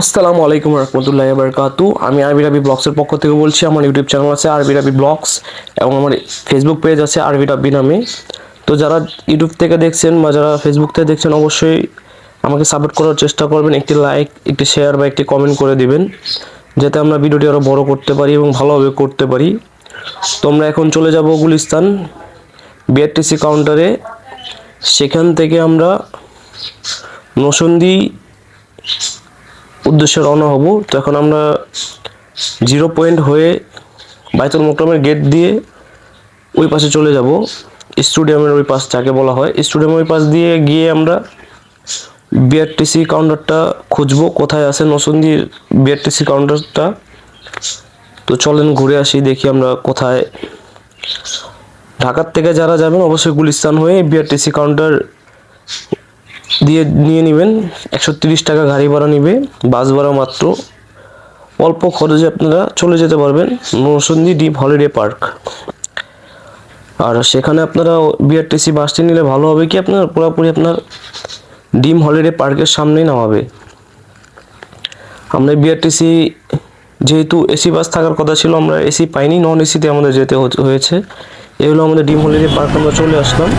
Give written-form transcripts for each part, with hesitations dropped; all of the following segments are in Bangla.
আসসালামু আলাইকুম রহমতুল্লাহি ওয়া বারাকাতু। আমি আরবি রাবি ব্লগসের পক্ষ থেকে বলছি। আমার ইউটিউব চ্যানেল আছে আরবি রাবি ব্লগস এবং আমার ফেসবুক পেজ আছে আরবি রাবি নামে। তো যারা ইউটিউব থেকে দেখছেন বা যারা ফেসবুক থেকে দেখছেন অবশ্যই আমাকে সাপোর্ট করার চেষ্টা করবেন। একটি লাইক, একটি শেয়ার বা একটি কমেন্ট করে দিবেন, যাতে আমরা ভিডিওটি আরও বড় করতে পারি এবং ভালোভাবে করতে পারি। তো আমরা এখন চলে যাব গুলিস্তান বিআরটিসি কাউন্টারে। সেখান থেকে আমরা নরসিংদী উদ্দেশ্যে রওনা হব। তো এখন আমরা 0 পয়েন্ট হয়ে বাইতুল মোকরমের গেট দিয়ে ওই পাশে চলে যাব, স্টেডিয়ামের ওই পাশ যাকে বলা হয়। স্টেডিয়ামের ওই পাশ দিয়ে গিয়ে আমরা বিআরটিসি কাউন্টারটা খুঁজবো, কোথায় আছে নরসিংদীর বিআরটিসি কাউন্টারটা। তো চলেন ঘুরে আসি, দেখি আমরা কোথায়। ঢাকার থেকে যারা যাবেন অবশ্যই গুলিস্তান হয়ে বিআরটিসি কাউন্টার দিয়ে নিয়ে নেবেন। 130 টাকা গাড়ি ভাড়া নিবে, বাস ভাড়া মাত্র। অল্প খরচে আপনারা চলে যেতে পারবেন নরসিংদী ডিপ হলিডে পার্ক। আর সেখানে আপনারা বিআরটিসি বাসটি নিলে ভালো হবে, কি আপনার পুরোপুরি আপনার ডিম হলিডে পার্কের সামনেই নামাবে। আমরা বিআরটিসি যেহেতু এসি বাস থাকার কথা ছিল, আমরা এসি পাইনি, নন এসিতে আমাদের যেতে হয়েছে। এই হলো আমাদের ডিম হলিডে পার্ক। আমরা চলে আসলাম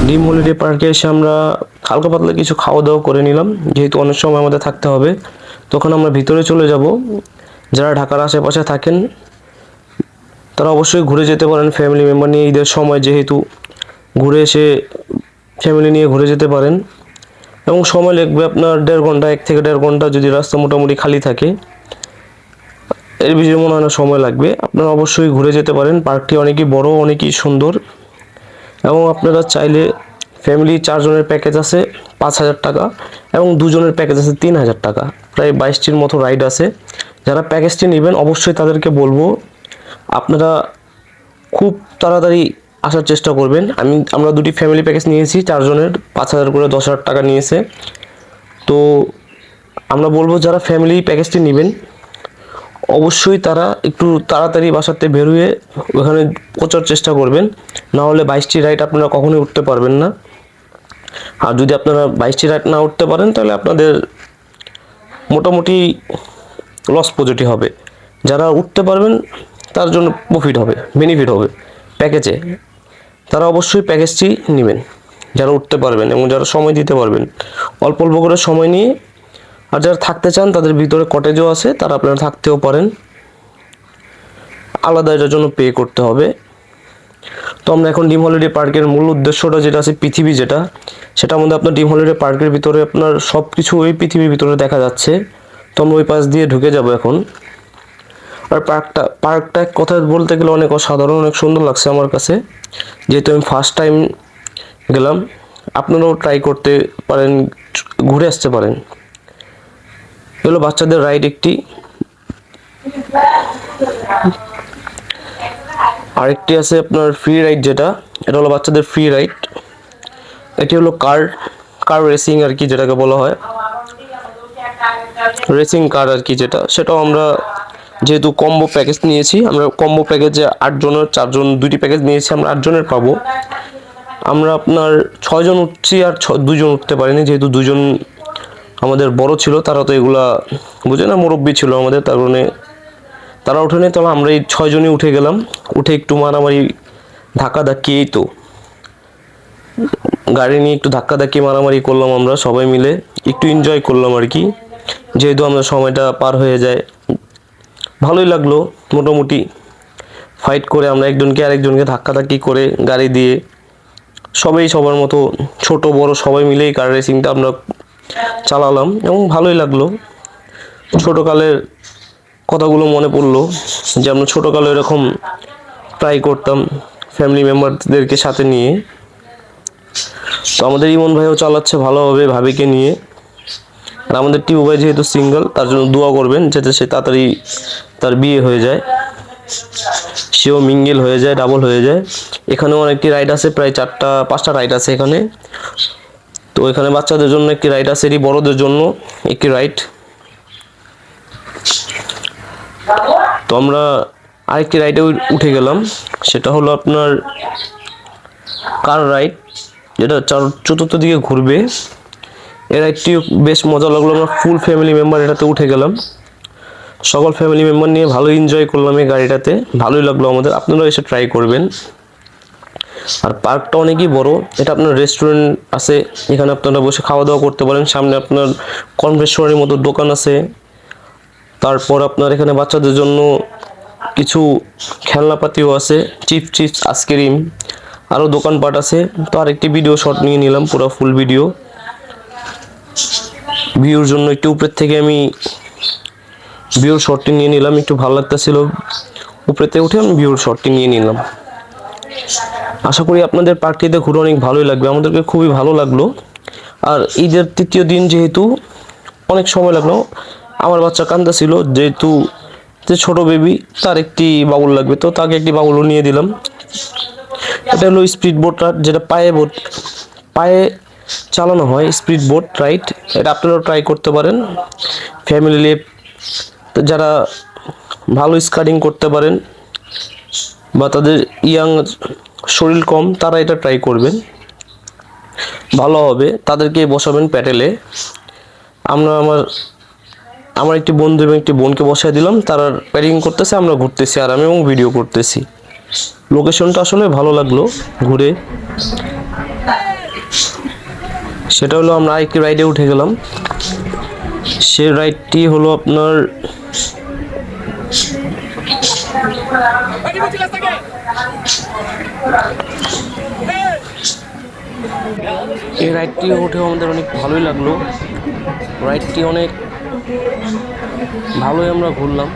ডিম হলিডে পার্কে। এসে আমরা হালকা পাতলা কিছু খাওয়া দাওয়া করে নিলাম, যেহেতু অনেক সময় আমাদের থাকতে হবে। তখন আমরা ভিতরে চলে যাব। যারা ঢাকার আশেপাশে থাকেন তারা অবশ্যই ঘুরে যেতে পারেন ফ্যামিলি মেম্বার নিয়ে। ঈদের সময় যেহেতু ঘুরে এসে ফ্যামিলি নিয়ে ঘুরে যেতে পারেন। এবং সময় লাগবে আপনার 1.5 ঘন্টা, 1 থেকে 1.5 ঘন্টা যদি রাস্তা মোটামুটি খালি থাকে। এর বেশি মনে হয় না সময় লাগবে। আপনারা অবশ্যই ঘুরে যেতে পারেন। পার্কটি অনেকই বড়, অনেকই সুন্দর। এবং আপনারা চাইলে ফ্যামিলি 4 জনের প্যাকেজ আছে 5,000 টাকা এবং 2 জনের প্যাকেজ আছে 3,000 টাকা। প্রায় 22টির মতো রাইড আছে। যারা প্যাকেজটি নেবেন অবশ্যই তাদেরকে বলবো আপনারা খুব তাড়াতাড়ি আসার চেষ্টা করবেন। আমরা দুটি ফ্যামিলি প্যাকেজ নিয়েছি, 4 জনের 5,000 করে 10,000 টাকা নিয়েছে। তো আমরা বলবো যারা ফ্যামিলি প্যাকেজটি নেবেন অবশ্যই তারা একটু তাড়াতাড়ি বাসাতে বের হয়ে ওখানে পৌঁছার চেষ্টা করবেন, না হলে 22টি রাইড আপনারা কখনোই উঠতে পারবেন না। আর যদি আপনারা 22টি রাইড না উঠতে পারেন তাহলে আপনাদের মোটামুটি লস পজিটিভ হবে। যারা উঠতে পারবেন তার জন্য প্রফিট হবে, বেনিফিট হবে প্যাকেজে। তারা অবশ্যই প্যাকেজটি নেবেন যারা উঠতে পারবেন এবং যারা সময় দিতে পারবেন, অল্প অল্প করে সময় নিয়ে। আর যারা থাকতে চান তাদের ভিতরে কটেজও আছে, তারা আপনারা থাকতেও পারেন, আলাদা এটার জন্য পে করতে হবে। তো আমরা এখন ডিম হলিডে পার্কের মূল উদ্দেশ্যটা যেটা আছে পৃথিবী, যেটা সেটার মধ্যে আপনার ডিম হলিডে পার্কের ভিতরে আপনার সব কিছু ওই পৃথিবীর ভিতরে দেখা যাচ্ছে। তো আমরা ওই পাশ দিয়ে ঢুকে যাব এখন। আর পার্কটা কথা বলতে গেলে অনেক অসাধারণ, অনেক সুন্দর লাগছে আমার কাছে, যেহেতু আমি ফার্স্ট টাইম গেলাম। আপনারাও ট্রাই করতে পারেন, ঘুরে আসতে পারেন। এগুলো বাচ্চাদের রাইড একটি। আরেকটি আছে আপনার ফ্রি রাইড, যেটা এটা হলো বাচ্চাদের ফ্রি রাইড। এটি হলো কার রেসিং আর কি, যেটাকে বলা হয় রেসিং কার আর কি, সেটাও আমরা যেহেতু কম্বো প্যাকেজ নিয়েছি, আমরা কম্বো প্যাকেজে 8 জনের 4 জন 2টি প্যাকেজ নিয়েছি, আমরা 8 জনের পাবো। আমরা আপনার 6 জন উঠছি আর 2 জন উঠতে পারিনি, যেহেতু 2 জন আমাদের বড় ছিল, তারা তো এগুলা বুঝে না, মুরব্বী ছিল আমাদের, তার কারণে তারা ওঠেনি। তাহলে আমরা এই 6 জনই উঠে গেলাম। উঠে একটু মারামারি ধাক্কাধাক্কি, এই তো গাড়ি নিয়ে একটু ধাক্কাধাক্কি মারামারি করলাম, আমরা সবাই মিলে একটু এনজয় করলাম আর কি, যেহেতু আমরা সময়টা পার হয়ে যায়। ভালোই লাগলো মোটামুটি। ফাইট করে আমরা একজনকে আরেকজনকে ধাক্কাধাক্কি করে গাড়ি দিয়ে সবাই সবার মতো ছোট বড় সবাই মিলেই কার রেসিংটা আমরা চালালাম এবং ভালোই লাগলো। ছোটোকালের কথাগুলো মনে পড়লো যে আমরা ছোটোকালে এরকম ট্রাই করতাম ফ্যামিলি মেম্বারদেরকে সাথে নিয়ে। তো আমাদের ইমন ভাইও চালাচ্ছে ভালোভাবে ভাবিকে নিয়ে। আর আমাদের টিউ ভাই যেহেতু সিঙ্গেল, তার জন্য দোয়া করবেন যাতে সে তাড়াতাড়ি তার বিয়ে হয়ে যায়, সেও মিঙ্গেল হয়ে যায়, ডাবল হয়ে যায়। এখানেও অনেকটি রাইড আছে, প্রায় 4-5টা রাইড আছে এখানে। তো এখানে বাচ্চাদের জন্য একটি রাইড আছে, এটি বড়দের জন্য একটি রাইড। তো আমরা আরেকটি রাইডে উঠে গেলাম, সেটা হলো আপনার কার রাইড, যেটা চতুর্থ দিকে ঘুরবে। এই রাইডটিও বেশ মজা লাগলো, আমরা ফুল ফ্যামিলি মেম্বার এটাতে উঠে গেলাম, সকল ফ্যামিলি মেম্বার নিয়ে ভালো এনজয় করলাম এই গাড়িটাতে, ভালোই লাগলো আমাদের। আপনারাও এসে ট্রাই করবেন। আর পার্কটা অনেকই বড়, এটা আপনার রেস্টুরেন্ট আছে, এখানে আপনারা বসে খাওয়া দাওয়া করতে পারেন, সামনে আপনার কনভেনশনের মতো দোকান আছে, তারপর আপনার এখানে বাচ্চাদের জন্য কিছু খেলনাপাতিও আছে, চিপস আইসক্রিম, আরও দোকানপাট আছে। তো আরেকটি ভিডিও শট নিয়ে নিলাম, পুরো ফুল ভিডিও ভিউর জন্য একটু উপরের থেকে আমি ভিউর শটটি নিয়ে নিলাম, একটু ভালো লাগতেছিল উপরেতে উঠে আমি ভিউর শটটি নিয়ে নিলাম। আশা করি আপনাদের পার্কটিতে ঘুরে অনেক ভালোই লাগবে, আমাদেরকে খুবই ভালো লাগলো। আর ঈদের তৃতীয় দিন যেহেতু অনেক সময় লাগলো, আমার বাচ্চা কান্দা ছিল, যেহেতু যে ছোট বেবি তার একটি বাউল লাগবে, তো তাকে একটি বাউলও নিয়ে দিলাম। এটা হলো স্পিড বোট রাইড, যেটা পায়ে চালানো হয়, স্পিড বোট রাইড। এটা আপনারাও ট্রাই করতে পারেন ফ্যামিলি নিয়ে, যারা ভালো স্কেটিং করতে পারেন বা তাদের ইয়াং শরীর কম, তারা এটা ট্রাই করবেন, ভালো হবে। তাদেরকে বসাবেন প্যাডেলে। আমার একটি বন্ধু এবং একটি বোনকে বসায় দিলাম, তারা প্যাডিং করতেছে, আমরা ঘুরতেছি আর আমি এবং ভিডিও করতেছি। লোকেশনটা আসলে ভালো লাগলো ঘুরে। সেটা হলো আমরা আরেকটি রাইডে উঠে গেলাম, সে রাইডটি হলো আপনার এই রাইডটি উঠেও আমাদের অনেক ভালোই লাগলো, রাইডটি অনেক ভালোই আমরা ঘুরলাম।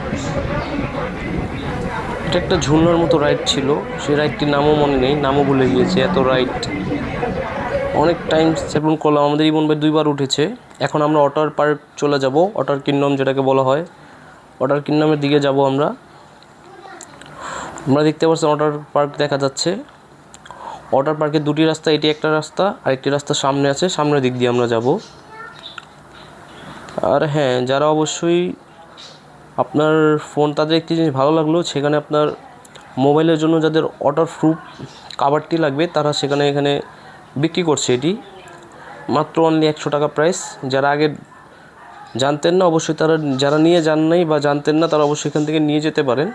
এটা একটা ঝুলনার মতো রাইড ছিল, সেই রাইডটির নামও মনে নেই, নামও ভুলে গিয়েছি, এত রাইড অনেক টাইম সেভেন করলাম। আমাদের ইমন ভাই 2বার উঠেছে। এখন আমরা ওয়াটার পার্ক চলে যাব, ওয়াটার কিংডম যেটাকে বলা হয়, ওয়াটার কিংডমের দিকে যাব আমরা। আমরা দেখতে পাচ্ছি ওয়াটার পার্ক দেখা যাচ্ছে। ওয়াটার পার্কের দুটি রাস্তা, এটি একটা রাস্তা, আরেকটি রাস্তা সামনে আছে, সামনের দিক দিয়ে আমরা যাব। আর হ্যাঁ, যারা অবশ্যই আপনার ফোন, তাদের একটি জিনিস ভালো লাগলো, সেখানে আপনার মোবাইলের জন্য যাদের ওয়াটার প্রুফ কাভারটি লাগবে, তারা এখানে বিক্রি করছে। এটি মাত্র অনলি 100 টাকা প্রাইস। যারা আগে জানতেন না, অবশ্যই তারা, যারা নিয়ে যান নাই বা জানতেন না, তারা অবশ্যই এখান থেকে নিয়ে যেতে পারেন।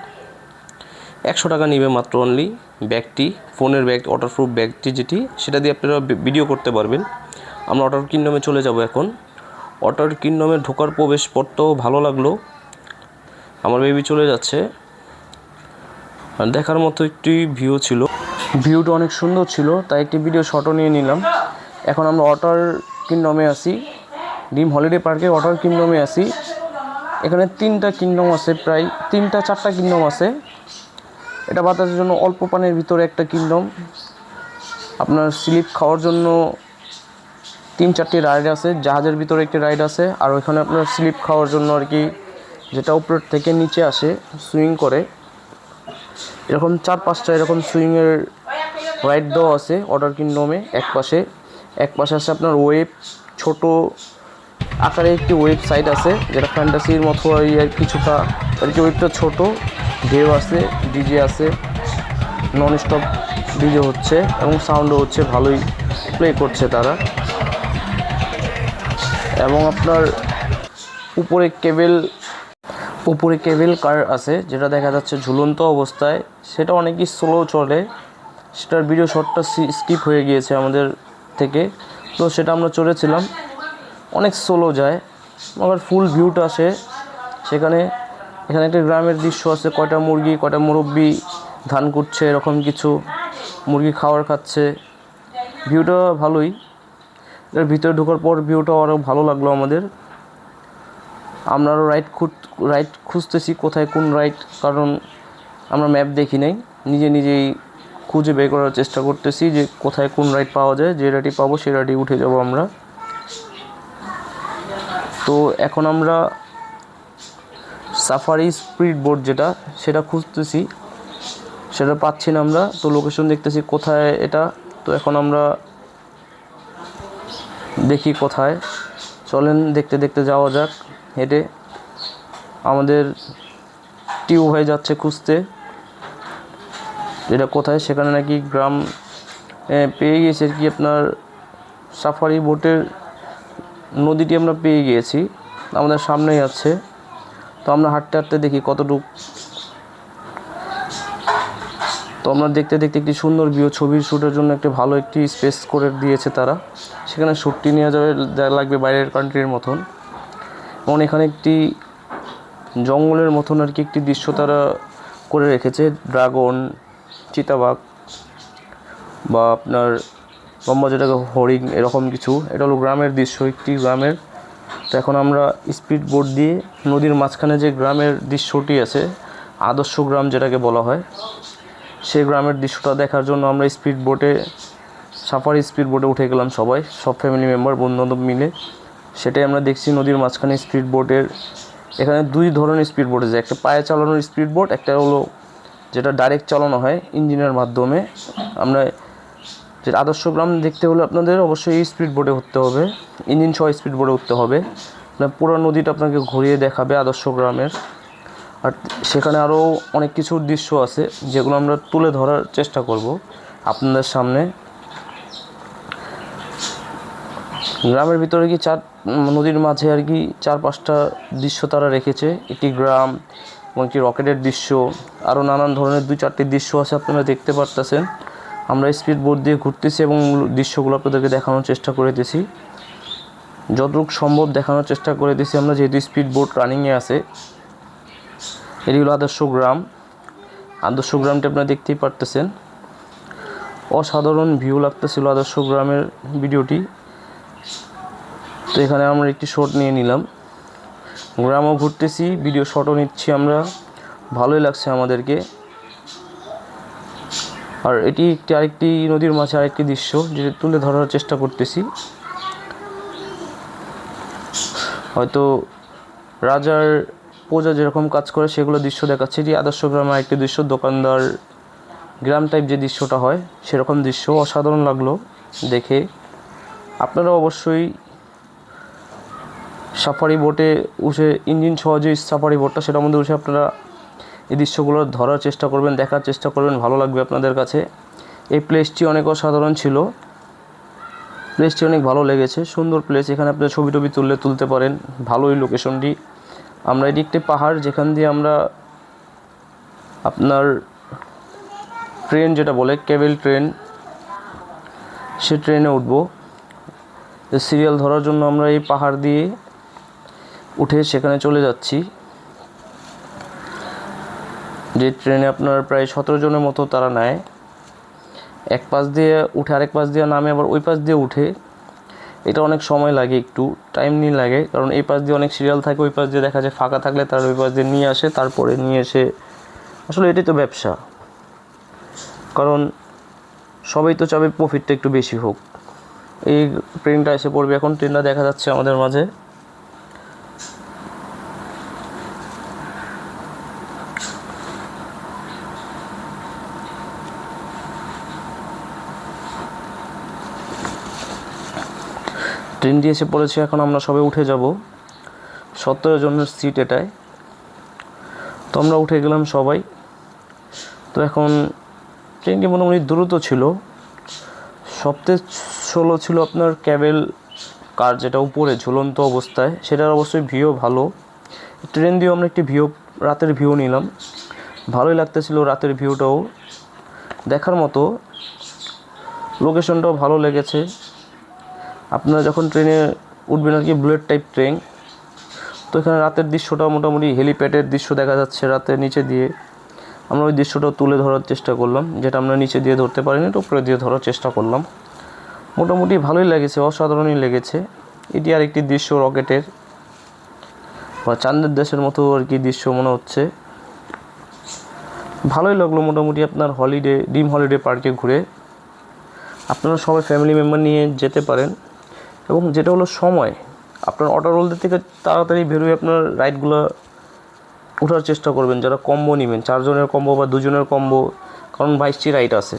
100 টাকা নিবে মাত্র অনলি ব্যাগটি, ফোনের ব্যাগ, ওয়াটারপ্রুফ ব্যাগটি যেটি, সেটা দিয়ে আপনারা ভিডিও করতে পারবেন। আমরা ওয়াটার কিংডমে চলে যাব এখন। ওয়াটার কিংডমে ঢোকার প্রবেশ পথটাও ভালো লাগলো, আমার বেবি চলে যাচ্ছে। আর দেখার মতো একটি ভিউ ছিল, ভিউটা অনেক সুন্দর ছিল, তাই একটি ভিডিও শটও নিয়ে নিলাম। এখন আমরা ওয়াটার কিংডমে আছি, ড্রিম হলিডে পার্কে ওয়াটার কিংডমে আছি। এখানে 3টা কিংডম আছে, প্রায় 3-4টা কিংডম আছে। এটা বাতাসের জন্য অল্প পানির ভিতরে একটা কিংডম, আপনার স্লিপ খাওয়ার জন্য 3-4টি রাইড আছে, জাহাজের ভিতরে একটি রাইড আছে, আর ওইখানে আপনার স্লিপ খাওয়ার জন্য আর কি, যেটা উপর থেকে নিচে আসে সুইং করে, এরকম 4-5টা এরকম সুইংয়ের রাইড দেওয়া আছে ওয়াটার কিংডমে। এক পাশে আছে আপনার ওয়েব, ছোট আকারে একটি ওয়েব সাইড আছে, যেটা ফ্যান্টাসির মতো আর কিছুটা আর কি। ওয়েবটা ছোট, ঢেউ আছে, ডিজে আছে, নন স্টপ ডিজে হচ্ছে এবং সাউন্ডও হচ্ছে, ভালোই প্লে করছে তারা। এবং আপনার উপরে কেবেল কার আছে, যেটা দেখা যাচ্ছে ঝুলন্ত অবস্থায়, সেটা অনেকই স্লো চলে, সেটার ভিডিও শটটা স্কিপ হয়ে গিয়েছে আমাদের থেকে, তো সেটা আমরা চড়েছিলাম, অনেক স্লো যায়, আবার ফুল ভিউটা আসে সেখানে। এখানে একটা গ্রামের দৃশ্য আছে, কয়টা মুরগি, কয়টা মুরব্বি ধান কুটছে, এরকম কিছু মুরগি খাবার খাচ্ছে, ভিউটা ভালোই। এর ভিতরে ঢোকার পর ভিউটা আরও ভালো লাগলো আমাদের। আমরা আরও রাইড খুঁজতেছি, কোথায় কোন রাইড, কারণ আমরা ম্যাপ দেখি নাই, নিজেই খুঁজে বের করার চেষ্টা করতেছি যে কোথায় কোন রাইড পাওয়া যায়। যে রাইডই পাবো সেই রাইডে উঠে যাব আমরা। তো এখন আমরা সাফারি স্পিড বোট যেটা, সেটা খুঁজতেছি, সেটা পাচ্ছি না আমরা। তো লোকেশন দেখতেছি কোথায় এটা, তো এখন আমরা দেখি কোথায়, চলেন দেখতে যাওয়া যাক হেঁটে। আমাদের টিউ হয়ে যাচ্ছে খুঁজতে এটা কোথায়, সেখানে নাকি গ্রাম পেয়ে গেছে আর কি। আপনার সাফারি বোটের নদীটি আমরা পেয়ে গিয়েছি, আমাদের সামনেই আছে। তো আমরা হাঁটতে হাঁটতে দেখি কতটুকু, তো আমরা দেখতে দেখতে একটি সুন্দর ভিউ, ছবির শ্যুটের জন্য একটি ভালো একটি স্পেস করে দিয়েছে তারা। সেখানে শ্যুটটি নিয়ে যাবে লাগবে বাইরের কান্ট্রির মতন। এবং এখানে একটি জঙ্গলের মতন আর কি একটি দৃশ্য তারা করে রেখেছে, ড্রাগন, চিতাবাঘ বা আপনার লম্বা যেটাকে হরিণ, এরকম কিছু। এটা হলো গ্রামের দৃশ্য, একটি গ্রামের। তো এখন আমরা স্পিড বোট দিয়ে নদীর মাঝখানে যে গ্রামের দৃশ্যটি আছে, আদর্শ গ্রাম যেটাকে বলা হয়, সেই গ্রামের দৃশ্যটা দেখার জন্য আমরা স্পিড বোটে, সাফারি স্পিড বোটে উঠে গেলাম সব ফ্যামিলি মেম্বার, বন্ধুবান্ধব মিলে। সেটাই আমরা দেখছি নদীর মাঝখানে স্পিড বোটের। এখানে দুই ধরনের স্পিড বোট আছে, একটা পায়ে চালানোর স্পিড বোট, একটা হলো যেটা ডাইরেক্ট চালানো হয় ইঞ্জিনের মাধ্যমে। আমরা যে আদর্শ গ্রাম দেখতে হলে আপনাদের অবশ্যই এই স্পিড বোটে উঠতে হবে, ইঞ্জিন সহ স্পিড বোটে উঠতে হবে। পুরো নদীটা আপনাকে ঘুরিয়ে দেখাবে আদর্শ গ্রামের। আর সেখানে আরও অনেক কিছু দৃশ্য আছে যেগুলো আমরা তুলে ধরার চেষ্টা করব আপনাদের সামনে। গ্রামের ভিতরে কি নদীর মাঝে আর কি 4-5টা দৃশ্য তারা রেখেছে, একটি গ্রাম এবং একটি রকেটের দৃশ্য, আরও নানান ধরনের 2-4টি দৃশ্য আছে, আপনারা দেখতে পারতেছেন। আমরা স্পিড বোট দিয়ে ঘুরতেছি এবং দৃশ্যগুলো আপনাদেরকে দেখানোর চেষ্টা করতেছি, যতটুকু সম্ভব দেখানোর চেষ্টা করতেছি আমরা, যেহেতু স্পিড বোট রানিংয়ে আছে। এটি হলো আদর্শ গ্রাম। আদর্শ গ্রামটি আপনারা দেখতেই পারতেছেন, অসাধারণ ভিউ লাগতেছিল আদর্শ গ্রামের ভিডিওটি। তো এখানে আমরা একটি শট নিয়ে নিলাম, গ্রামও ঘুরতেছি, ভিডিও শটও নিচ্ছি আমরা, ভালোই লাগছে আমাদেরকে। আর এটি আরেকটি নদীর মাঝে আরেকটি দৃশ্য যেটা তুলে ধরার চেষ্টা করতেছি। হয়তো রাজার প্রজা যেরকম কাজ করে সেগুলো দৃশ্য দেখাচ্ছে। এটি আদর্শ গ্রামের আরেকটি দৃশ্য, দোকানদার গ্রাম টাইপ যে দৃশ্যটা হয় সেরকম দৃশ্য, অসাধারণ লাগলো দেখে। আপনারা অবশ্যই সাফারি বোটে উঠে, ইঞ্জিন সহ যে সাফারি বোটটা সেটার মধ্যে উঠে আপনারা এই দৃশ্যগুলো ধরার চেষ্টা করবেন, দেখার চেষ্টা করবেন, ভালো লাগবে আপনাদের কাছে। এই প্লেসটি অনেক অসাধারণ ছিল, প্লেসটি অনেক ভালো লেগেছে, সুন্দর প্লেস। এখানে আপনারা ছবি টবি তুলতে পারেন, ভালোই লোকেশনটি। আমরা এটি একটি পাহাড়, যেখান দিয়ে আমরা আপনার ট্রেন যেটা বলে কেবল ট্রেন, সে ট্রেনে উঠবো। সিরিয়াল ধরার জন্য আমরা এই পাহাড় দিয়ে উঠে সেখানে চলে যাচ্ছি, যে ট্রেনে আপনার প্রায় 17 জনের মতো তারা নেয়। এক পাশ দিয়ে উঠে আরেক পাশ দিয়ে নামে, আবার ওই পাশ দিয়ে উঠে। এটা অনেক সময় লাগে, একটু টাইম নিয়ে লাগে, কারণ এই পাশ দিয়ে অনেক সিরিয়াল থাকে, ওই পাশ দিয়ে দেখা যায় ফাঁকা থাকলে তারা ওই পাশ দিয়ে নিয়ে আসে, তারপরে নিয়ে এসে। আসলে এটাই তো ব্যবসা, কারণ সবাই তো চাবে প্রফিটটা একটু বেশি হোক। এই ট্রেনটা এসে পড়বে এখন, ট্রেনটা দেখা যাচ্ছে আমাদের মাঝে। ট্রেনটি এসে পড়েছে, এখন আমরা সবাই উঠে যাব। 17 জনের সিট এটায়। তো আমরা উঠে গেলাম সবাই। তো এখন ট্রেনটি মোটামুটি দ্রুত ছিল। সবচেয়ে স্লো ছিল আপনার কেবল কার, যেটা উপরে ঝুলন্ত অবস্থায়, সেটার অবশ্যই ভিউ ভালো। ট্রেন দিয়েও আমরা একটি রাতের ভিউ নিলাম, ভালোই লাগতেছিল রাতের ভিউটাও দেখার মতো, লোকেশনটাও ভালো লেগেছে। আপনারা যখন ট্রেনে উঠবেন আর কি, বুলেট টাইপ ট্রেন, তো এখানে রাতের দৃশ্যটা মোটামুটি হেলিপ্যাডের দৃশ্য দেখা যাচ্ছে রাতের নিচে দিয়ে। আমরা ওই দৃশ্যটাও তুলে ধরার চেষ্টা করলাম, যেটা আমরা নিচে দিয়ে ধরতে পারিনি, তো উপরে দিয়ে ধরার চেষ্টা করলাম। মোটামুটি ভালোই লেগেছে, অসাধারণই লেগেছে। এটি আরেকটি দৃশ্য রকেটের বা চাঁদের দেশের মতো আর কি দৃশ্য মনে হচ্ছে, ভালোই লাগলো মোটামুটি। আপনার ড্রিম হলিডে পার্কে ঘুরে আপনারা সবাই ফ্যামিলি মেম্বার নিয়ে যেতে পারেন। এবং যেটা হলো সময়, আপনার অর্ডার রোল থেকে তাড়াতাড়ি বেরোয় আপনার রাইডগুলো ওঠার চেষ্টা করবেন, যারা কম্বো নেবেন, 4 জনের কম্বো বা 2 জনের কম্বো, কারণ 22টি রাইড আছে।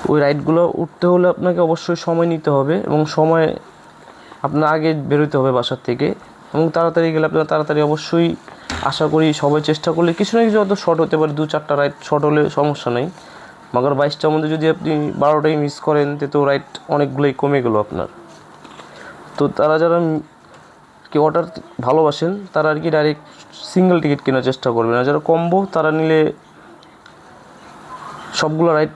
ওই রাইডগুলো উঠতে হলে আপনাকে অবশ্যই সময় নিতে হবে, এবং সময় আপনার আগে বেরোতে হবে বাসার থেকে, এবং তাড়াতাড়ি গেলে আপনার তাড়াতাড়ি অবশ্যই, আশা করি সবাই চেষ্টা করলে কিছু না কিছু হয়তো শর্ট হতে পারে, 2-4টা রাইড শর্ট হলে সমস্যা নেই। মগর 22টার মধ্যে যদি আপনি 12টাই মিস করেন তো রাইড অনেকগুলোই কমে গেল আপনার। তো তারা যারা কি অর্ডার ভালোবাসেন তারা আর কি ডাইরেক্ট সিঙ্গেল টিকিট কেনার চেষ্টা করবেন, আর যারা কম্বো তারা নিলে সবগুলো রাইড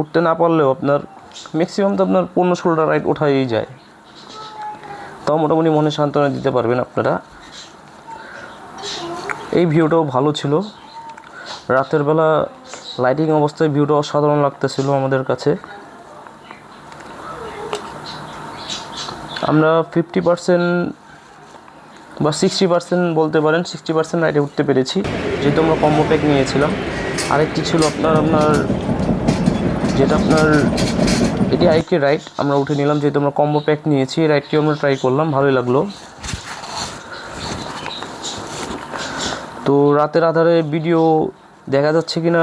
উঠতে না পারলেও আপনার ম্যাক্সিমাম তো আপনার 15-16টা রাইড ওঠাই যায়, তাও মোটামুটি মনে সান্ত্বনা দিতে পারবেন আপনারা। এই ভিউটাও ভালো ছিল, রাতের বেলা লাইটিং অবস্থায় ভিউটা অসাধারণ লাগতেছিল আমাদের কাছে। আমরা 50% বা 60% বলতে পারেন, 60% রাইডে উঠতে পেরেছি, যেহেতু আমরা কম্বো প্যাক নিয়েছিলাম। আরেকটি ছিল আপনার যেটা আপনার এটি আরেকটি রাইড আমরা উঠে নিলাম, যেহেতু আমরা কম্বো প্যাক নিয়েছি। এই রাইডটিও আমরা ট্রাই করলাম, ভালোই লাগলো। তো রাতের আধারে ভিডিও দেখা যাচ্ছে কিনা,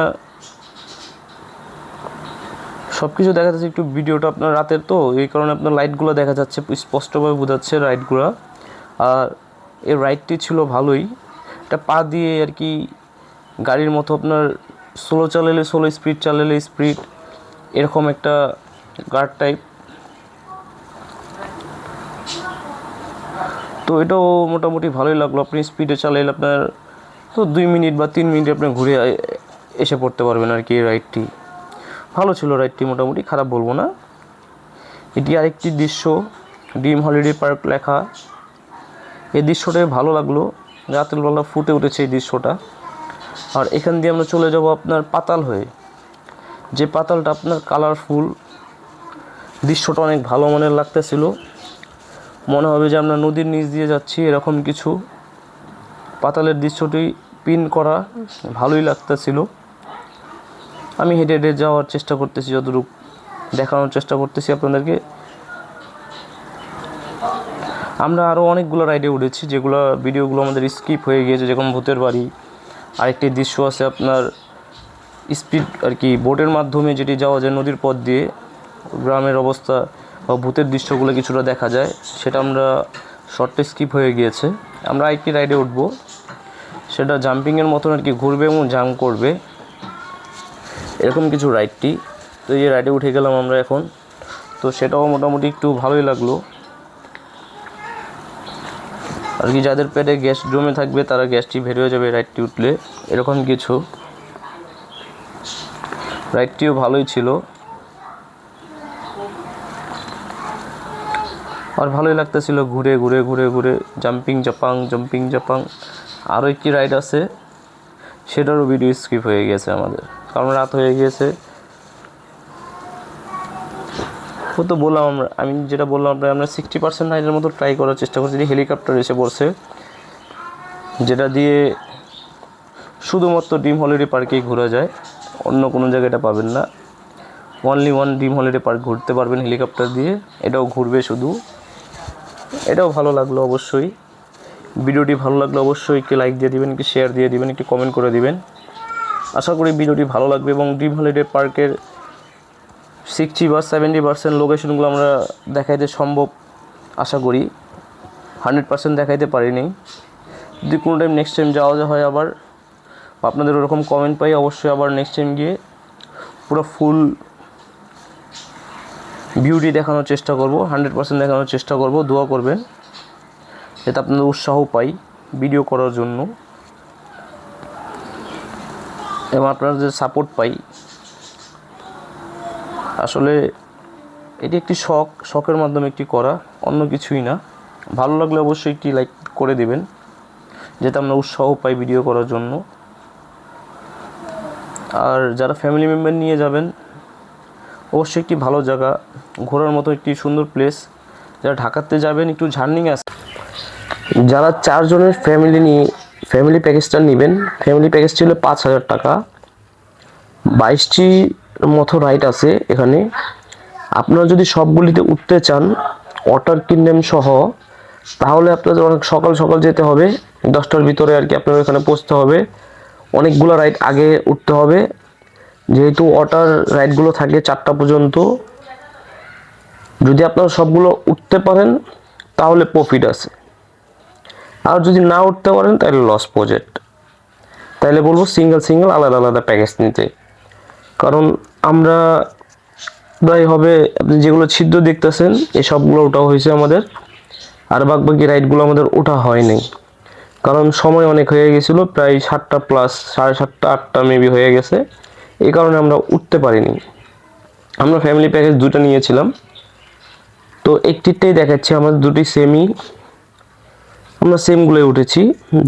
সব কিছু দেখা যাচ্ছে, একটু ভিডিওটা আপনার রাতের তো এই কারণে আপনার লাইটগুলো দেখা যাচ্ছে, স্পষ্টভাবে বোঝাচ্ছে রাইডগুলো। আর এই রাইডটি ছিল ভালোই, এটা পা দিয়ে আর কি গাড়ির মতো আপনার স্লো চালালে স্লো, স্পিড চালালে স্পিড, এরকম একটা গার্ড টাইপ। তো এটাও মোটামুটি ভালোই লাগলো। আপনি স্পিডে চালাইলে আপনার তো 2 মিনিট বা 3 মিনিট আপনি ঘুরে এসে পড়তে পারবেন আর কি। এই রাইডটি ভালো ছিল, রাইডটি মোটামুটি খারাপ বলবো না। এটি আরেকটি দৃশ্য, ড্রিম হলিডে পার্ক লেখা, এই দৃশ্যটাই ভালো লাগলো, রাতের বেলা ফুটে উঠেছে এই দৃশ্যটা। আর এখান দিয়ে আমরা চলে যাব আপনার পাতাল হয়ে, যে পাতালটা আপনার কালারফুল, দৃশ্যটা অনেক ভালো মানের লাগতেছিল, মনে হবে যে আমরা নদীর নিচ দিয়ে যাচ্ছি এরকম কিছু। পাতালের দৃশ্যটি পিন করা, ভালোই লাগতেছিল। আমি হেঁটে হেঁটে যাওয়ার চেষ্টা করতেছি, যতটুকু দেখানোর চেষ্টা করতেছি আপনাদেরকে। আমরা আরও অনেকগুলো রাইডে উঠেছি, যেগুলো ভিডিওগুলো আমাদের স্কিপ হয়ে গিয়েছে, যেমন ভূতের বাড়ি। আরেকটি দৃশ্য আছে আপনার স্পিড আর কি বোটের মাধ্যমে যেটি যাওয়া যায় নদীর পথ দিয়ে, গ্রামের অবস্থা বা ভূতের দৃশ্যগুলো কিছুটা দেখা যায়, সেটা আমরা শর্টে স্কিপ হয়ে গিয়েছে। আমরা আরেকটি রাইডে উঠবো, সেটা জাম্পিংয়ের মতন আর কি ঘুরবে এবং জাম্প করবে, এরকম কিছু রাইডটি। তো এই রাইডে উঠে গেলাম আমরা এখন, তো সেটাও মোটামুটি একটু ভালোই লাগলো আর কি। যাদের পেটে গ্যাস জমে থাকবে তারা গ্যাসটি বের হয়ে যাবে রাইডটি উঠলে, এরকম কিছু। রাইডটিও ভালোই ছিল আর ভালোই লাগতেছিল ঘুরে ঘুরে ঘুরে ঘুরে জাম্পিং জাপাং। আরও একটি রাইড আছে, সেটারও ভিডিও স্কিপ হয়ে গেছে আমাদের, কারণ রাত হয়ে গিয়েছে। ও তো বললাম আমি যেটা বললাম আমরা 60% রাইডের মতো ট্রাই করার চেষ্টা করছি। হেলিকপ্টার এসে পড়ছে, যেটা দিয়ে শুধুমাত্র ড্রিম হলিডে পার্কেই ঘোরা যায়, অন্য কোনো জায়গায় এটা পাবেন না। Only one dream holiday park ঘুরতে পারবেন হেলিকপ্টার দিয়ে, এটাও ঘুরবে শুধু। এটাও ভালো লাগলো অবশ্যই। ভিডিওটি ভালো লাগলে অবশ্যই একটি লাইক দিয়ে দিবেন, একটি শেয়ার দিয়ে দিবেন, একটি কমেন্ট করে দিবেন। আশা করি ভিডিওটি ভালো লাগবে এবং ড্রিম হলিডে পার্কের 60 বা 70% লোকেশনগুলো আমরা দেখাইতে সম্ভব, আশা করি। 100% দেখাইতে পারিনি। যদি কোনো টাইম নেক্সট টাইম যাওয়া হয় আবার, আপনাদের ওরকম কমেন্ট পাই, অবশ্যই আবার নেক্সট টাইম গিয়ে পুরো ফুল ভিউটি দেখানোর চেষ্টা করব, 100% দেখানোর চেষ্টা করব। দোয়া করবেন যাতে আপনাদের উৎসাহ পাই ভিডিও করার জন্য এবং আপনাদের সাপোর্ট পাই। আসলে এটি একটি শখের মাধ্যমে একটি করা, অন্য কিছুই না। ভালো লাগলে অবশ্যই একটি লাইক করে দিবেন, যাতে আমরা উৎসাহ পাই ভিডিও করার জন্য। আর যারা ফ্যামিলি মেম্বার নিয়ে যাবেন, অবশ্যই একটি ভালো জায়গা, ঘোরার মতো একটি সুন্দর প্লেস। যারা ঢাকাতে যাবেন, একটু ঝার্নিং আছে। যারা 4 জনের ফ্যামিলি প্যাকেজটা নেবেন, ফ্যামিলি প্যাকেজ ছিল 5,000 টাকা। 22টি মতো রাইড আছে এখানে। আপনারা যদি সবগুলিতে উঠতে চান ওয়াটার কিংডম সহ, তাহলে আপনাদের অনেক সকাল সকাল যেতে হবে, 10টার ভিতরে আর কি আপনার এখানে পৌঁছতে হবে। অনেকগুলো রাইড আগে উঠতে হবে, যেহেতু ওয়াটার রাইডগুলো থাকে 4টা পর্যন্ত। যদি আপনারা সবগুলো উঠতে পারেন তাহলে প্রফিট আছে, আর যদি না উঠতে পারেন তাহলে লস প্রজেক্ট। তাহলে বলবো সিঙ্গেল আলাদা আলাদা প্যাকেজ নিতে। কারণ আমরা প্রায় হবে, আপনি যেগুলো ছিদ্র দেখতেছেন এই সবগুলো ওঠা হয়েছে আমাদের, আর বাকি রাইডগুলো আমাদের ওঠা হয়নি, কারণ সময় অনেক হয়ে গেছিলো, প্রায় 7টা প্লাস, 7:30 8টা মেবি হয়ে গেছে, এই কারণে আমরা উঠতে পারিনি। আমরা ফ্যামিলি প্যাকেজ দুটো নিয়েছিলাম, তো একটিতেই দেখাচ্ছি আমাদের দুটি সেমই, আমরা সেমগুলোই উঠেছি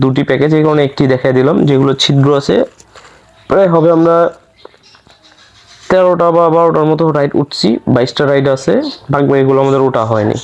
দুটি প্যাকেজ, এই কারণে একটি দেখাই দিলাম। যেগুলো ছিদ্র আছে প্রায় হবে আমরা 13টা বা 12টার মতো রাইড উঠছি, 22টা রাইড আছে, বাকিগুলো আমাদের ওঠা হয়নি।